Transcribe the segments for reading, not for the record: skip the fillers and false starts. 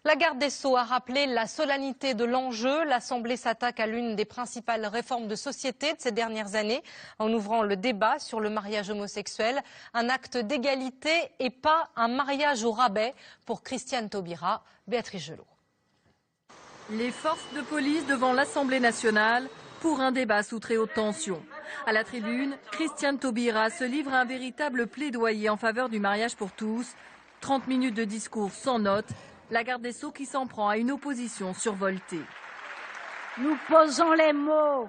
La garde des Sceaux a rappelé la solennité de l'enjeu. L'Assemblée s'attaque à l'une des principales réformes de société de ces dernières années en ouvrant le débat sur le mariage homosexuel. Un acte d'égalité et pas un mariage au rabais pour Christiane Taubira. Béatrice Gelot. Les forces de police devant l'Assemblée nationale pour un débat sous très haute tension. À la tribune, Christiane Taubira se livre à un véritable plaidoyer en faveur du mariage pour tous. 30 minutes de discours sans notes. La garde des Sceaux qui s'en prend à une opposition survoltée. Nous posons les mots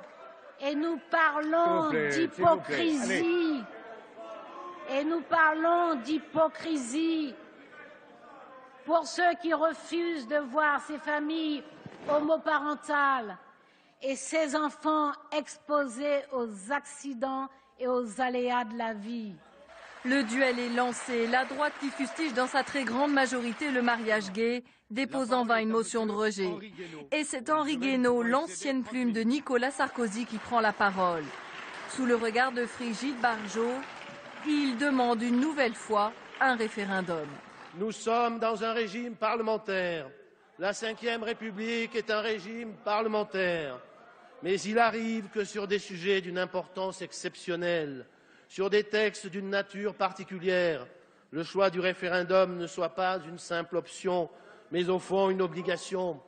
et nous parlons d'hypocrisie. Et nous parlons d'hypocrisie pour ceux qui refusent de voir ces familles homoparentales et ces enfants exposés aux accidents et aux aléas de la vie. Le duel est lancé. La droite qui fustige dans sa très grande majorité le mariage gay dépose en vain une motion de rejet. Et c'est Henri Guénaud, l'ancienne plume de Nicolas Sarkozy, qui prend la parole. Sous le regard de Brigitte Bardot, il demande une nouvelle fois un référendum. Nous sommes dans un régime parlementaire. La Ve République est un régime parlementaire. Mais il arrive que sur des sujets d'une importance exceptionnelle, sur des textes d'une nature particulière, le choix du référendum ne soit pas une simple option, mais au fond une obligation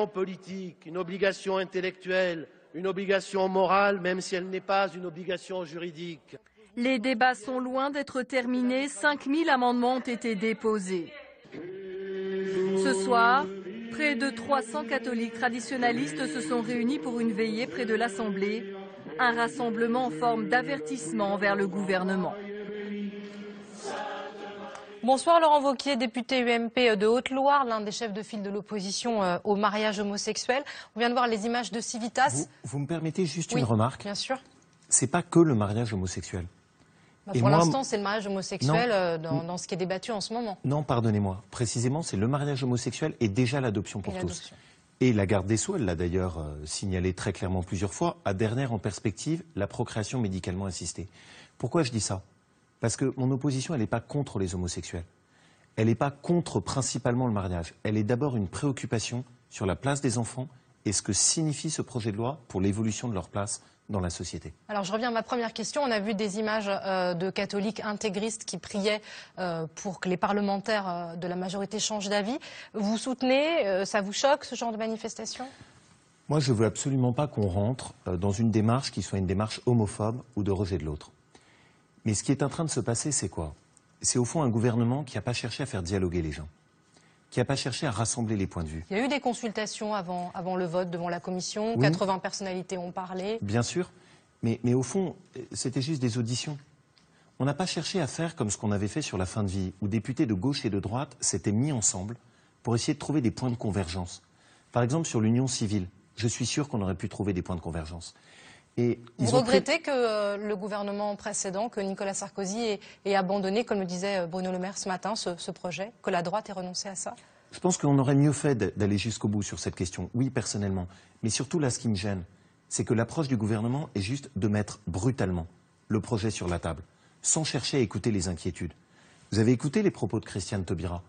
politique, une obligation intellectuelle, une obligation morale, même si elle n'est pas une obligation juridique. Les débats sont loin d'être terminés. 5000 amendements ont été déposés. Ce soir, près de 300 catholiques traditionalistes se sont réunis pour une veillée près de l'Assemblée. Un rassemblement en forme d'avertissement envers le gouvernement. Bonsoir Laurent Wauquiez, député UMP de Haute-Loire, l'un des chefs de file de l'opposition au mariage homosexuel. On vient de voir les images de Civitas. Vous me permettez juste une remarque? Bien sûr. C'est pas que le mariage homosexuel. Pour l'instant, c'est le mariage homosexuel dans ce qui est débattu en ce moment. Non, pardonnez-moi. Précisément, c'est le mariage homosexuel et déjà l'adoption pour tous. Et la garde des Sceaux, elle l'a d'ailleurs signalé très clairement plusieurs fois, a dernière en perspective la procréation médicalement assistée. Pourquoi je dis ça? Parce que mon opposition, elle n'est pas contre les homosexuels. Elle n'est pas contre principalement le mariage. Elle est d'abord une préoccupation sur la place des enfants et ce que signifie ce projet de loi pour l'évolution de leur place dans la société. Alors je reviens à ma première question. On a vu des images de catholiques intégristes qui priaient pour que les parlementaires de la majorité changent d'avis. Vous soutenez, ça vous choque ce genre de manifestation? Moi, je ne veux absolument pas qu'on rentre dans une démarche qui soit une démarche homophobe ou de rejet de l'autre. Mais ce qui est en train de se passer, c'est quoi? C'est au fond un gouvernement qui n'a pas cherché à faire dialoguer les gens, qui n'a pas cherché à rassembler les points de vue. Il y a eu des consultations avant le vote devant la commission, 80 personnalités ont parlé. Bien sûr, mais au fond, c'était juste des auditions. On n'a pas cherché à faire comme ce qu'on avait fait sur la fin de vie, où députés de gauche et de droite s'étaient mis ensemble pour essayer de trouver des points de convergence. Par exemple, sur l'union civile, je suis sûr qu'on aurait pu trouver des points de convergence. Et vous regrettez que le gouvernement précédent, que Nicolas Sarkozy ait abandonné, comme le disait Bruno Le Maire ce matin, ce projet, que la droite ait renoncé à ça? Je pense qu'on aurait mieux fait d'aller jusqu'au bout sur cette question, oui, personnellement. Mais surtout, là, ce qui me gêne, c'est que l'approche du gouvernement est juste de mettre brutalement le projet sur la table, sans chercher à écouter les inquiétudes. Vous avez écouté les propos de Christiane Taubira,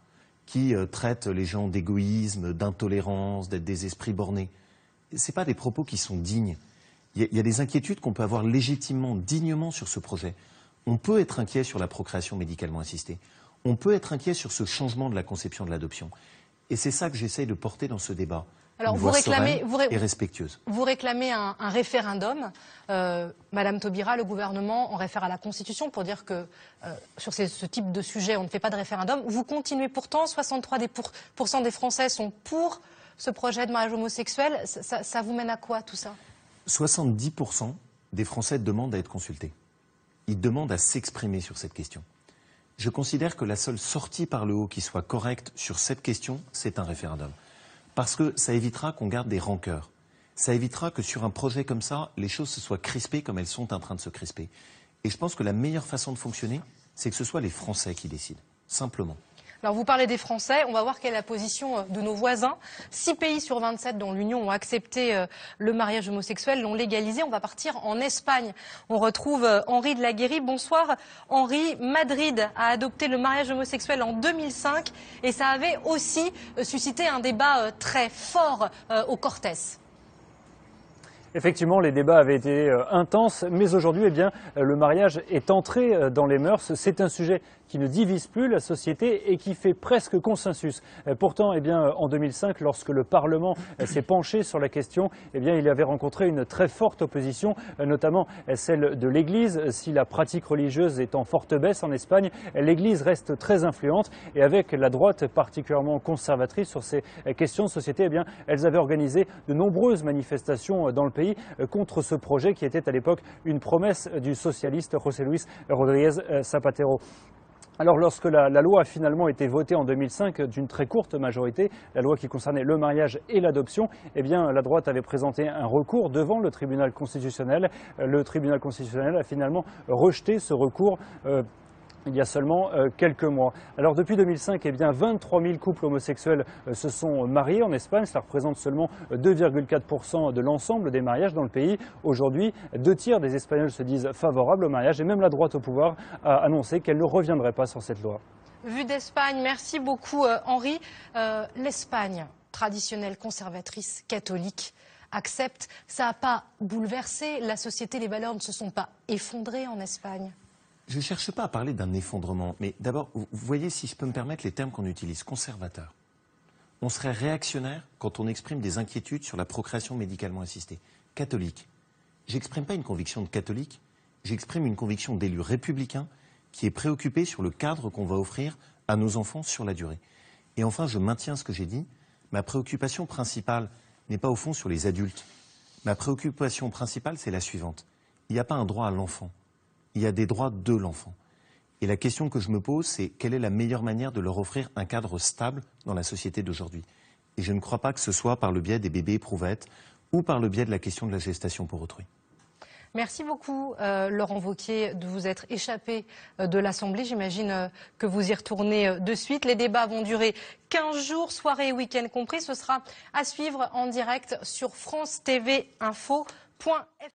qui traite les gens d'égoïsme, d'intolérance, d'être des esprits bornés. Ce n'est pas des propos qui sont dignes. Il y a des inquiétudes qu'on peut avoir légitimement, dignement sur ce projet. On peut être inquiet sur la procréation médicalement assistée. On peut être inquiet sur ce changement de la conception de l'adoption. Et c'est ça que j'essaye de porter dans ce débat. Alors, vous réclamez et respectueuse. Vous réclamez un référendum. Madame Taubira, le gouvernement en réfère à la Constitution pour dire que sur ce type de sujet, on ne fait pas de référendum. Vous continuez pourtant, 63% des Français sont pour ce projet de mariage homosexuel. Ça vous mène à quoi tout ça? 70% des Français demandent à être consultés. Ils demandent à s'exprimer sur cette question. Je considère que la seule sortie par le haut qui soit correcte sur cette question, c'est un référendum. Parce que ça évitera qu'on garde des rancœurs. Ça évitera que sur un projet comme ça, les choses se soient crispées comme elles sont en train de se crisper. Et je pense que la meilleure façon de fonctionner, c'est que ce soit les Français qui décident, simplement. Alors vous parlez des Français, on va voir quelle est la position de nos voisins. 6 pays sur 27 dont l'Union ont accepté le mariage homosexuel, l'ont légalisé. On va partir en Espagne. On retrouve Henri de la Guérie. Bonsoir Henri. Madrid a adopté le mariage homosexuel en 2005 et ça avait aussi suscité un débat très fort au Cortés. Effectivement, les débats avaient été intenses, mais aujourd'hui, le mariage est entré dans les mœurs. C'est un sujet qui ne divise plus la société et qui fait presque consensus. Pourtant, en 2005, lorsque le Parlement s'est penché sur la question, il avait rencontré une très forte opposition, notamment celle de l'Église. Si la pratique religieuse est en forte baisse en Espagne, l'Église reste très influente et avec la droite particulièrement conservatrice sur ces questions de société, elles avaient organisé de nombreuses manifestations dans le pays contre ce projet qui était à l'époque une promesse du socialiste José Luis Rodríguez Zapatero. Alors lorsque la loi a finalement été votée en 2005 d'une très courte majorité, la loi qui concernait le mariage et l'adoption, la droite avait présenté un recours devant le tribunal constitutionnel. Le tribunal constitutionnel a finalement rejeté ce recours il y a seulement quelques mois. Alors depuis 2005, 23 000 couples homosexuels se sont mariés en Espagne. Cela représente seulement 2,4% de l'ensemble des mariages dans le pays. Aujourd'hui, 2 tiers des Espagnols se disent favorables au mariage et même la droite au pouvoir a annoncé qu'elle ne reviendrait pas sur cette loi. Vue d'Espagne, merci beaucoup Henri. L'Espagne, traditionnelle, conservatrice, catholique, accepte. Ça n'a pas bouleversé la société, les valeurs ne se sont pas effondrées en Espagne? Je ne cherche pas à parler d'un effondrement, mais d'abord, vous voyez, si je peux me permettre les termes qu'on utilise, conservateur. On serait réactionnaire quand on exprime des inquiétudes sur la procréation médicalement assistée. Catholique. J'exprime pas une conviction de catholique, j'exprime une conviction d'élu républicain qui est préoccupé sur le cadre qu'on va offrir à nos enfants sur la durée. Et enfin, je maintiens ce que j'ai dit, ma préoccupation principale n'est pas au fond sur les adultes. Ma préoccupation principale, c'est la suivante. Il n'y a pas un droit à l'enfant. Il y a des droits de l'enfant. Et la question que je me pose, c'est quelle est la meilleure manière de leur offrir un cadre stable dans la société d'aujourd'hui. Et je ne crois pas que ce soit par le biais des bébés éprouvettes ou par le biais de la question de la gestation pour autrui. Merci beaucoup, Laurent Wauquiez, de vous être échappé de l'Assemblée. J'imagine que vous y retournez de suite. Les débats vont durer 15 jours, soirée et week-end compris. Ce sera à suivre en direct sur France TV Info.fr.